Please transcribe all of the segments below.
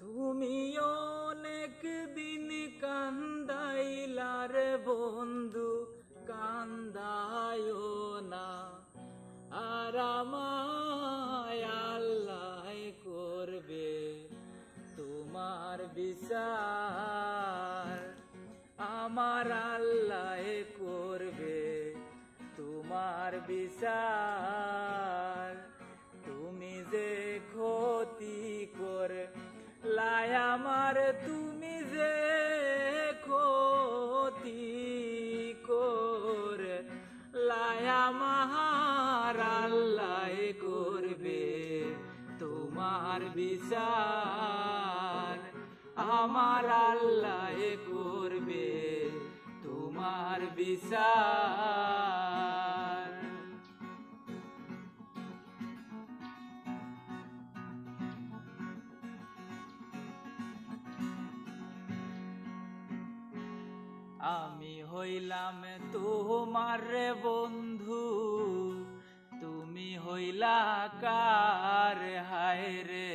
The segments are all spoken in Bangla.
তুমি অনেক দিন কান্দাইলার বন্ধু, কান্দায়ো না। আর আমায় আল্লাহ করবে তোমার বিচার, আমার আল্লাহ করবে তোমার বিচার। তুমি যে ক্ষতি করে লাই আমার, তুমি যে ক্ষতি করে লাই আমার আল্লাহ করবে তোমার বিচার, আমার আল্লাহ করবে তোমার বিচার। আমি হইলাম তোমার বন্ধু, তুমি হইলা কার? হায় রে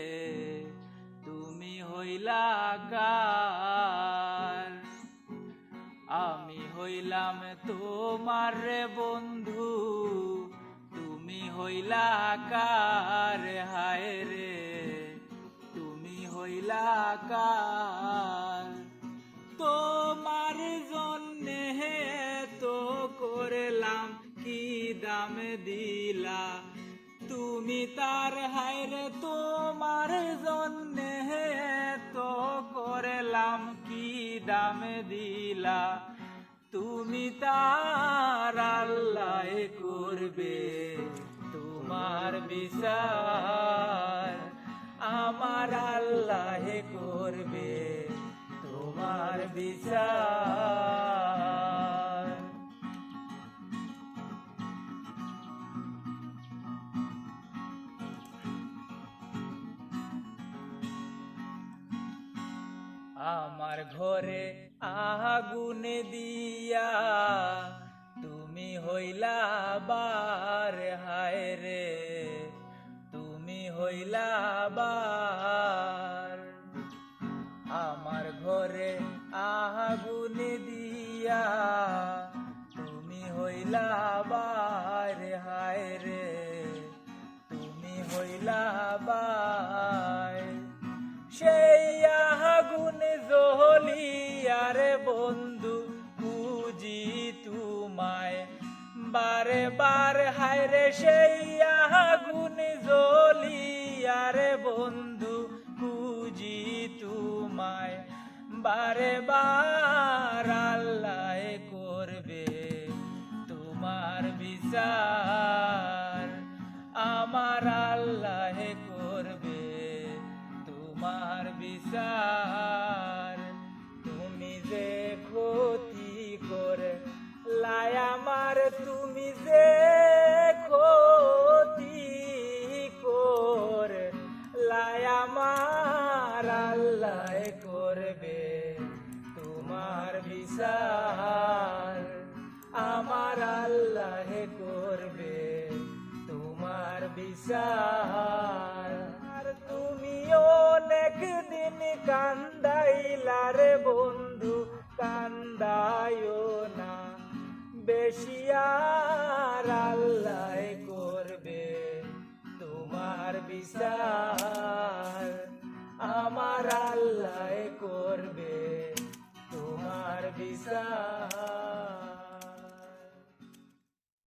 তুমি হইলা কার? আমি হইলাম তোমার বন্ধু, তুমি হইলা কার? হায় রে তুমি হইলা কার? তোমার জন্যে তো করলাম কি দাম দিলা তুমি তার? হায়রে তোমার জন্যে তো করলাম কি দাম দিলা তুমি তার? আল্লাহ করবে তোমার বিচার, আমার আল্লাহ করবে তোমার বিচার। আমার ঘরে আগুন দিয়া তুমি হইলা বার, হায় রে তুমি হইলা বার। আমার ঘরে আগুন দিয়া তুমি হইলা বার, হায় রে তুমি হইলা বার। সেই আগুন জ্বলিয়ার বন্ধু খুঁজি তোমায় বারে বার, হায় রে সেই আগুন জ্বলিয়ার বন্ধু খুঁজি তোমায় বারে বার। আল্লাহ করবে তোমার বিচার, আমার আল্লাহ করবে তোমার বিচার। তুমি যে ক্ষতি করে লাই আমার, তুমি যে ক্ষতি করে লাই আমার আল্লাহ করবে তোমার বিচার, আমার আল্লাহ করবে তোমার বিচার। তুমি অনেক দিন কান্দাইলার বন্ধু, কান্দায়ো না বেশি, আর আল্লাহ করবে তোমার বিচার, আমার আল্লাহ করবে